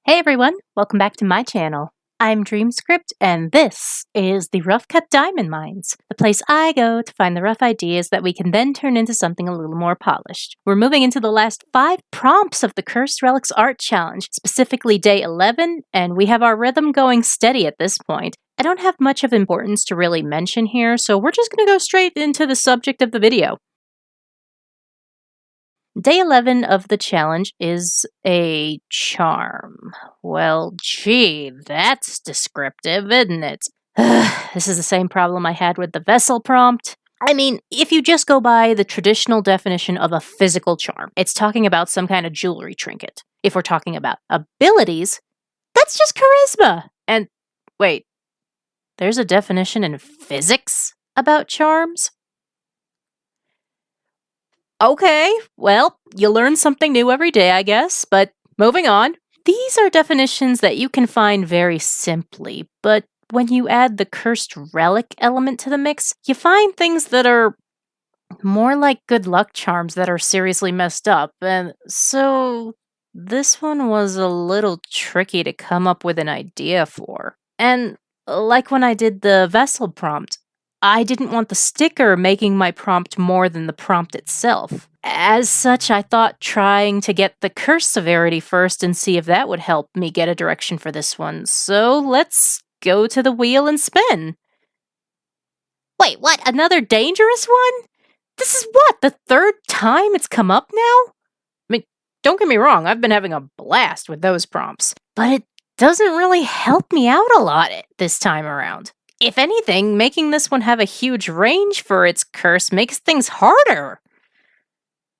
Hey everyone, welcome back to my channel. I'm Dreamscript, and this is the Rough Cut Diamond Mines, the place I go to find the rough ideas that we can then turn into something a little more polished. We're moving into the last 5 prompts of the Cursed Relics Art Challenge, specifically day 11, and we have our rhythm going steady at this point. I don't have much of importance to really mention here, so we're just going to go straight into the subject of the video. Day 11 of the challenge is a charm. Well, gee, that's descriptive, isn't it? This is the same problem I had with the vessel prompt. I mean, if you just go by the traditional definition of a physical charm, it's talking about some kind of jewelry trinket. If we're talking about abilities, that's just charisma. And wait, there's a definition in physics about charms? Okay, well, you learn something new every day, I guess, but moving on. These are definitions that you can find very simply, but when you add the cursed relic element to the mix, you find things that are more like good luck charms that are seriously messed up, and so this one was a little tricky to come up with an idea for. And like when I did the vessel prompt, I didn't want the sticker making my prompt more than the prompt itself. As such, I thought trying to get the curse severity first and see if that would help me get a direction for this one. So let's go to the wheel and spin. Wait, what? Another dangerous one? This is what, the 3rd time it's come up now? I mean, don't get me wrong, I've been having a blast with those prompts, but it doesn't really help me out a lot this time around. If anything, making this one have a huge range for its curse makes things harder.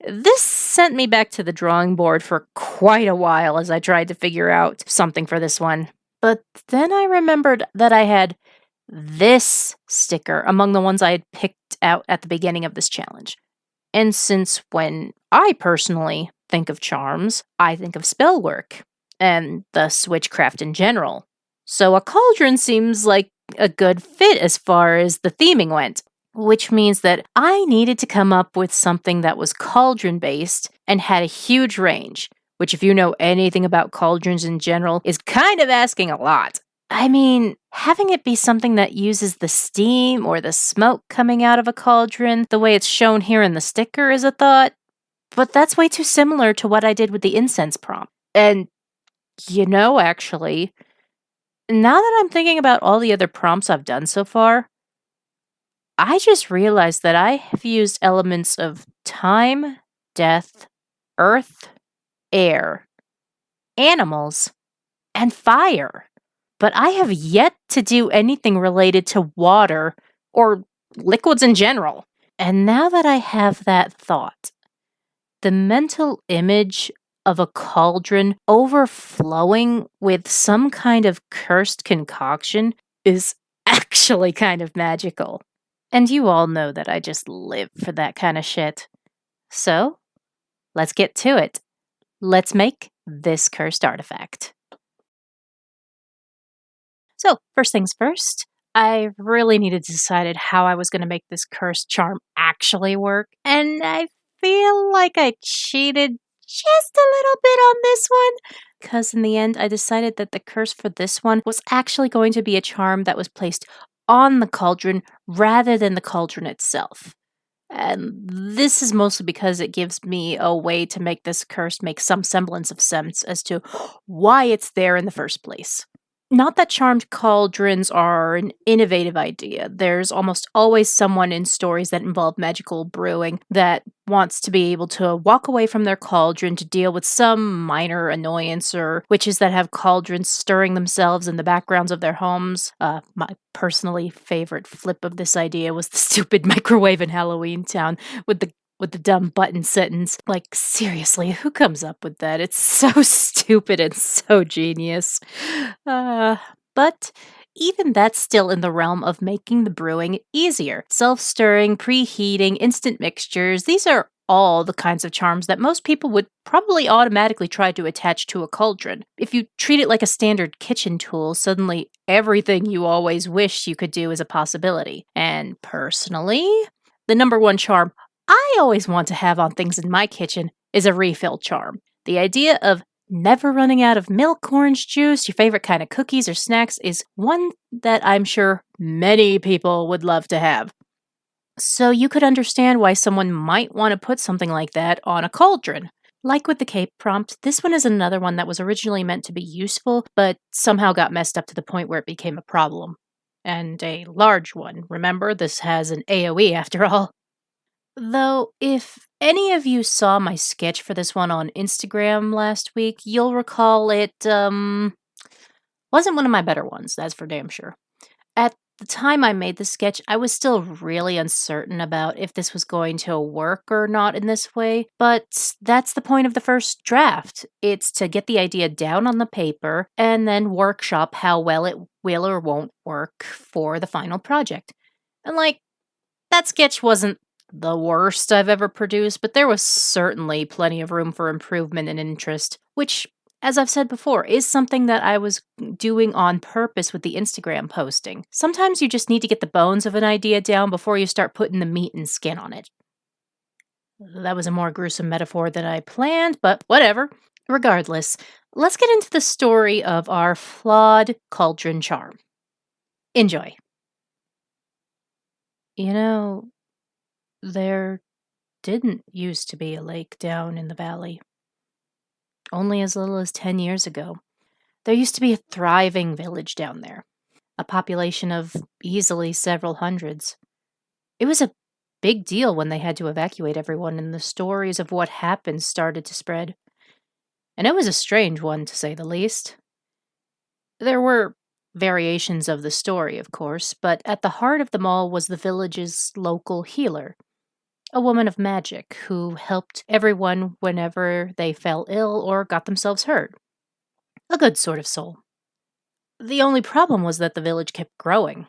This sent me back to the drawing board for quite a while as I tried to figure out something for this one. But then I remembered that I had this sticker among the ones I had picked out at the beginning of this challenge. And since when I personally think of charms, I think of spell work, and thus witchcraft in general. So a cauldron seems like a good fit as far as the theming went, which means that I needed to come up with something that was cauldron-based and had a huge range, which if you know anything about cauldrons in general is kind of asking a lot. I mean, having it be something that uses the steam or the smoke coming out of a cauldron the way it's shown here in the sticker is a thought, but that's way too similar to what I did with the incense prompt. And, actually, now that I'm thinking about all the other prompts I've done so far, I just realized that I have used elements of time, death, earth, air, animals, and fire. But I have yet to do anything related to water or liquids in general. And now that I have that thought, the mental image of a cauldron overflowing with some kind of cursed concoction is actually kind of magical. And you all know that I just live for that kind of shit. So, let's get to it. Let's make this cursed artifact. So, first things first, I really needed to decide how I was going to make this cursed charm actually work, and I feel like I cheated just a little bit on this one, because in the end I decided that the curse for this one was actually going to be a charm that was placed on the cauldron rather than the cauldron itself. And this is mostly because it gives me a way to make this curse make some semblance of sense as to why it's there in the first place. Not that charmed cauldrons are an innovative idea. There's almost always someone in stories that involve magical brewing that wants to be able to walk away from their cauldron to deal with some minor annoyance, or witches that have cauldrons stirring themselves in the backgrounds of their homes. My personally favorite flip of this idea was the stupid microwave in Halloween Town with the dumb button sentence. Like, seriously, who comes up with that? It's so stupid and so genius. But even that's still in the realm of making the brewing easier. Self-stirring, preheating, instant mixtures, these are all the kinds of charms that most people would probably automatically try to attach to a cauldron. If you treat it like a standard kitchen tool, suddenly everything you always wished you could do is a possibility. And personally, the number one charm I always want to have on things in my kitchen is a refill charm. The idea of never running out of milk, orange juice, your favorite kind of cookies or snacks is one that I'm sure many people would love to have. So you could understand why someone might want to put something like that on a cauldron. Like with the cape prompt, this one is another one that was originally meant to be useful, but somehow got messed up to the point where it became a problem. And a large one. Remember, this has an AoE after all. Though, if any of you saw my sketch for this one on Instagram last week, you'll recall it, wasn't one of my better ones, that's for damn sure. At the time I made the sketch, I was still really uncertain about if this was going to work or not in this way, but that's the point of the first draft. It's to get the idea down on the paper and then workshop how well it will or won't work for the final project. And that sketch wasn't the worst I've ever produced, but there was certainly plenty of room for improvement and interest, which, as I've said before, is something that I was doing on purpose with the Instagram posting. Sometimes you just need to get the bones of an idea down before you start putting the meat and skin on it. That was a more gruesome metaphor than I planned, but whatever. Regardless, let's get into the story of our flawed cauldron charm. Enjoy. You know, there didn't used to be a lake down in the valley. Only as little as 10 years ago, there used to be a thriving village down there, a population of easily several hundreds. It was a big deal when they had to evacuate everyone, and the stories of what happened started to spread. And it was a strange one, to say the least. There were variations of the story, of course, but at the heart of them all was the village's local healer, a woman of magic who helped everyone whenever they fell ill or got themselves hurt. A good sort of soul. The only problem was that the village kept growing,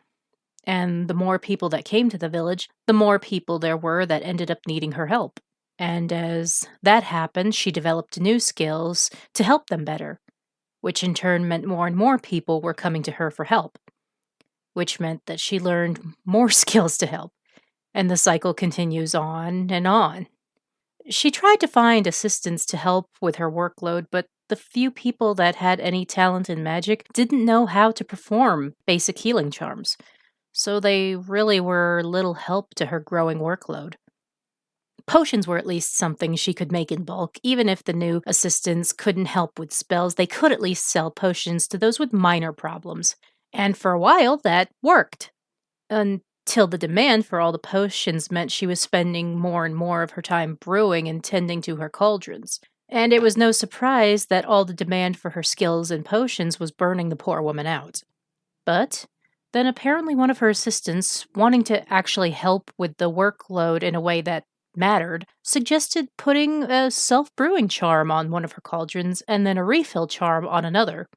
and the more people that came to the village, the more people there were that ended up needing her help. And as that happened, she developed new skills to help them better, which in turn meant more and more people were coming to her for help, which meant that she learned more skills to help, and the cycle continues on and on. She tried to find assistants to help with her workload, but the few people that had any talent in magic didn't know how to perform basic healing charms, so they really were little help to her growing workload. Potions were at least something she could make in bulk. Even if the new assistants couldn't help with spells, they could at least sell potions to those with minor problems. And for a while, that worked. Until the demand for all the potions meant she was spending more and more of her time brewing and tending to her cauldrons. And it was no surprise that all the demand for her skills and potions was burning the poor woman out. But then apparently one of her assistants, wanting to actually help with the workload in a way that mattered, suggested putting a self-brewing charm on one of her cauldrons and then a refill charm on another.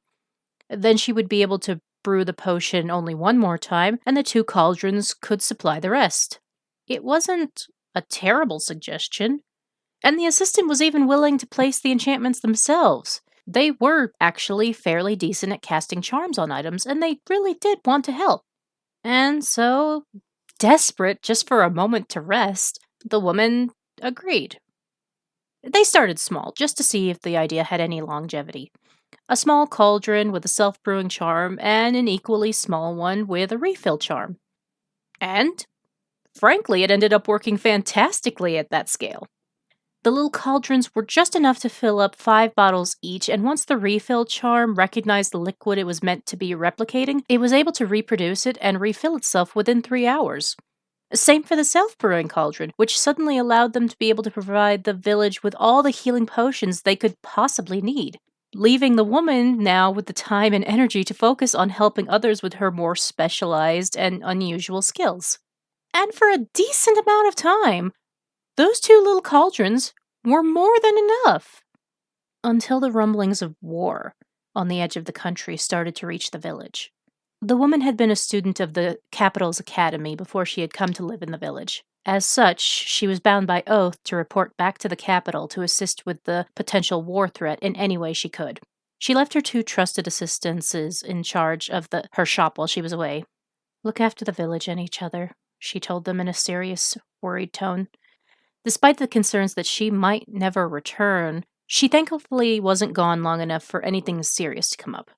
Then she would be able to brew the potion only one more time, and the two cauldrons could supply the rest. It wasn't a terrible suggestion, and the assistant was even willing to place the enchantments themselves. They were actually fairly decent at casting charms on items, and they really did want to help. And so, desperate just for a moment to rest, the woman agreed. They started small, just to see if the idea had any longevity. A small cauldron with a self-brewing charm, and an equally small one with a refill charm. And, frankly, it ended up working fantastically at that scale. The little cauldrons were just enough to fill up 5 bottles each, and once the refill charm recognized the liquid it was meant to be replicating, it was able to reproduce it and refill itself within 3 hours. Same for the self-brewing cauldron, which suddenly allowed them to be able to provide the village with all the healing potions they could possibly need, leaving the woman now with the time and energy to focus on helping others with her more specialized and unusual skills. And for a decent amount of time, those 2 little cauldrons were more than enough. Until the rumblings of war on the edge of the country started to reach the village. The woman had been a student of the capital's academy before she had come to live in the village. As such, she was bound by oath to report back to the capital to assist with the potential war threat in any way she could. She left her 2 trusted assistants in charge of her shop while she was away. "Look after the village and each other," she told them in a serious, worried tone. Despite the concerns that she might never return, She thankfully wasn't gone long enough for anything serious to come up,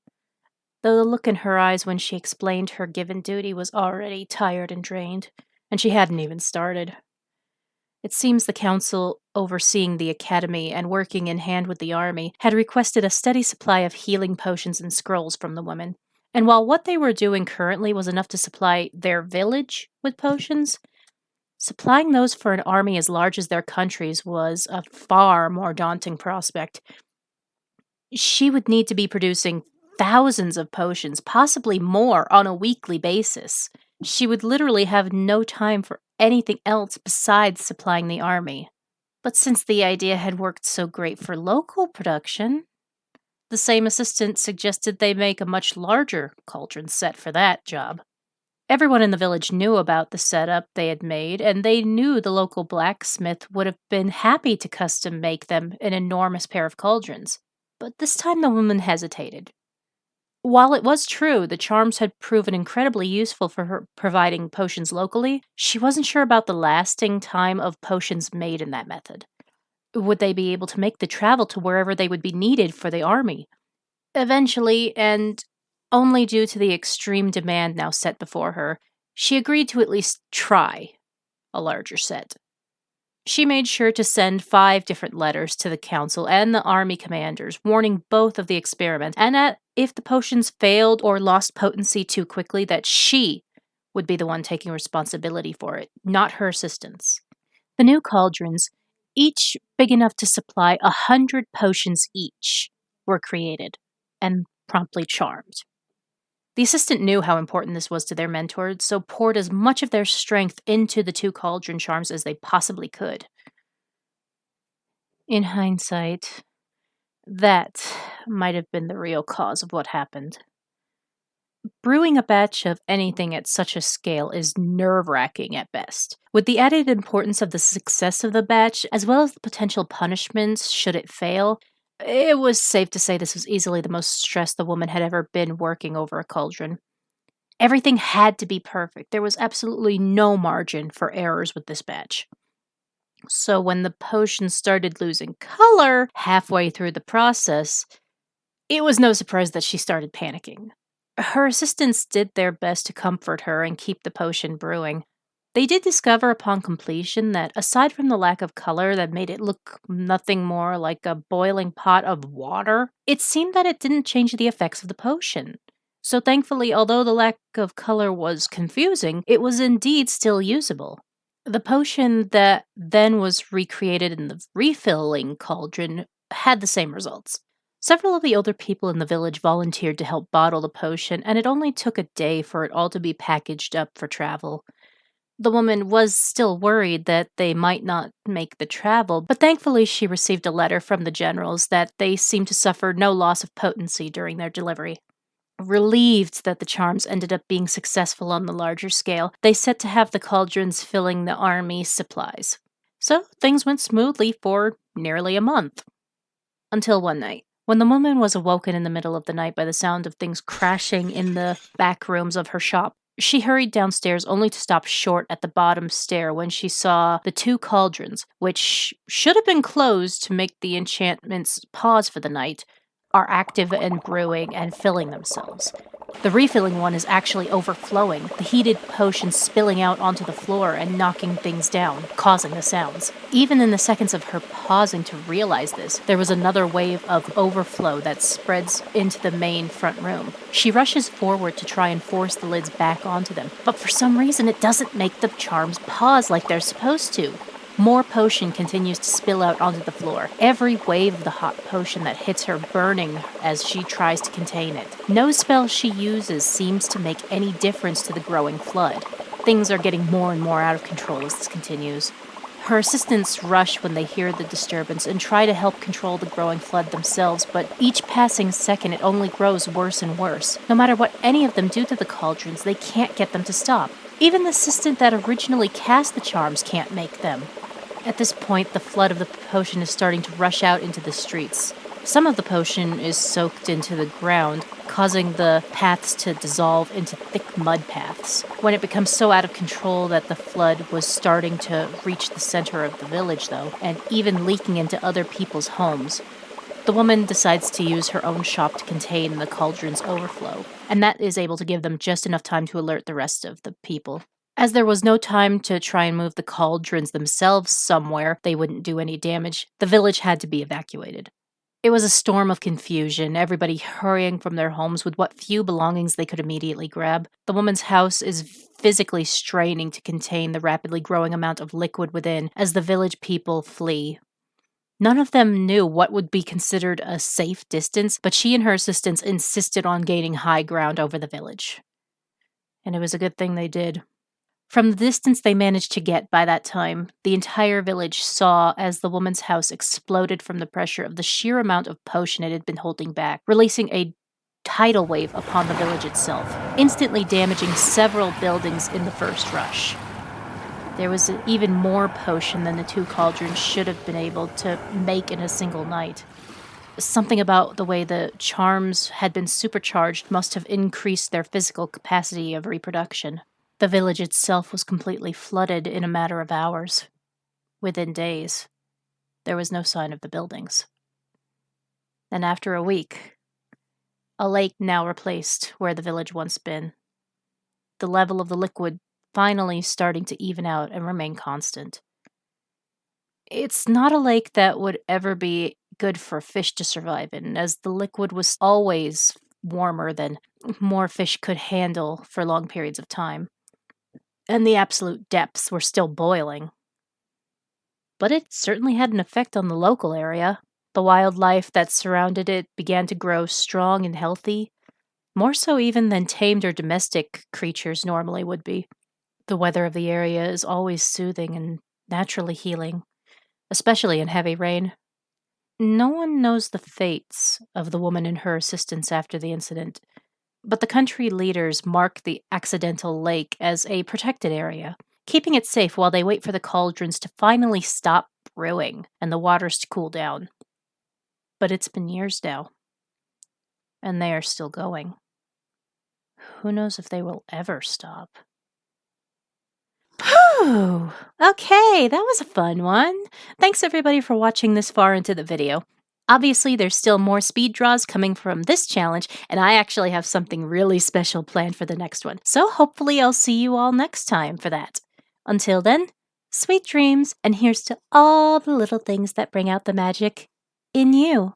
though the look in her eyes when she explained her given duty was already tired and drained, and she hadn't even started. It seems the council overseeing the academy and working in hand with the army had requested a steady supply of healing potions and scrolls from the women. And while what they were doing currently was enough to supply their village with potions, supplying those for an army as large as their country's was a far more daunting prospect. She would need to be producing thousands of potions, possibly more, on a weekly basis. She would literally have no time for anything else besides supplying the army. But since the idea had worked so great for local production, the same assistant suggested they make a much larger cauldron set for that job. Everyone in the village knew about the setup they had made, and they knew the local blacksmith would have been happy to custom make them an enormous pair of cauldrons. But this time the woman hesitated. While it was true the charms had proven incredibly useful for her providing potions locally, she wasn't sure about the lasting time of potions made in that method. Would they be able to make the travel to wherever they would be needed for the army? Eventually, and only due to the extreme demand now set before her, she agreed to at least try a larger set. She made sure to send 5 different letters to the council and the army commanders, warning both of the experiment, and that if the potions failed or lost potency too quickly, that she would be the one taking responsibility for it, not her assistants. The new cauldrons, each big enough to supply 100 potions each, were created and promptly charmed. The assistant knew how important this was to their mentors, so poured as much of their strength into the 2 cauldron charms as they possibly could. In hindsight, that might have been the real cause of what happened. Brewing a batch of anything at such a scale is nerve-wracking at best. With the added importance of the success of the batch, as well as the potential punishments should it fail, it was safe to say this was easily the most stressed the woman had ever been working over a cauldron. Everything had to be perfect. There was absolutely no margin for errors with this batch. So when the potion started losing color halfway through the process, it was no surprise that she started panicking. Her assistants did their best to comfort her and keep the potion brewing. They did discover upon completion that, aside from the lack of color that made it look nothing more like a boiling pot of water, it seemed that it didn't change the effects of the potion. So thankfully, although the lack of color was confusing, it was indeed still usable. The potion that then was recreated in the refilling cauldron had the same results. Several of the older people in the village volunteered to help bottle the potion, and it only took a day for it all to be packaged up for travel. The woman was still worried that they might not make the travel, but thankfully she received a letter from the generals that they seemed to suffer no loss of potency during their delivery. Relieved that the charms ended up being successful on the larger scale, they set to have the cauldrons filling the army's supplies. So things went smoothly for nearly a month. Until one night, when the woman was awoken in the middle of the night by the sound of things crashing in the back rooms of her shop. She hurried downstairs only to stop short at the bottom stair when she saw the 2 cauldrons, which should have been closed to make the enchantments pause for the night, are active and brewing and filling themselves. The refilling one is actually overflowing, the heated potion spilling out onto the floor and knocking things down, causing the sounds. Even in the seconds of her pausing to realize this, there was another wave of overflow that spreads into the main front room. She rushes forward to try and force the lids back onto them, but for some reason it doesn't make the charms pause like they're supposed to. More potion continues to spill out onto the floor, every wave of the hot potion that hits her burning as she tries to contain it. No spell she uses seems to make any difference to the growing flood. Things are getting more and more out of control as this continues. Her assistants rush when they hear the disturbance and try to help control the growing flood themselves, but each passing second it only grows worse and worse. No matter what any of them do to the cauldrons, they can't get them to stop. Even the assistant that originally cast the charms can't make them. At this point, the flood of the potion is starting to rush out into the streets. Some of the potion is soaked into the ground, causing the paths to dissolve into thick mud paths. When it becomes so out of control that the flood was starting to reach the center of the village, though, and even leaking into other people's homes, The woman decides to use her own shop to contain the cauldron's overflow, and that is able to give them just enough time to alert the rest of the people. As there was no time to try and move the cauldrons themselves somewhere they wouldn't do any damage, the village had to be evacuated. It was a storm of confusion, everybody hurrying from their homes with what few belongings they could immediately grab. The woman's house is physically straining to contain the rapidly growing amount of liquid within as the village people flee. None of them knew what would be considered a safe distance, but she and her assistants insisted on gaining high ground over the village. And it was a good thing they did. From the distance they managed to get by that time, the entire village saw as the woman's house exploded from the pressure of the sheer amount of potion it had been holding back, releasing a tidal wave upon the village itself, instantly damaging several buildings in the first rush. There was even more potion than the two cauldrons should have been able to make in a single night. Something about the way the charms had been supercharged must have increased their physical capacity of reproduction. The village itself was completely flooded in a matter of hours. Within days, there was no sign of the buildings. And after a week, a lake now replaced where the village once been. The level of the liquid finally starting to even out and remain constant. It's not a lake that would ever be good for fish to survive in, as the liquid was always warmer than more fish could handle for long periods of time. And the absolute depths were still boiling. But it certainly had an effect on the local area. The wildlife that surrounded it began to grow strong and healthy, more so even than tamed or domestic creatures normally would be. The weather of the area is always soothing and naturally healing, especially in heavy rain. No one knows the fates of the woman and her assistants after the incident, but the country leaders mark the accidental lake as a protected area, keeping it safe while they wait for the cauldrons to finally stop brewing and the waters to cool down. But it's been years now, and they are still going. Who knows if they will ever stop? Whew! Okay, that was a fun one. Thanks everybody for watching this far into the video. Obviously, there's still more speed draws coming from this challenge, and I actually have something really special planned for the next one. So hopefully I'll see you all next time for that. Until then, sweet dreams, and here's to all the little things that bring out the magic in you.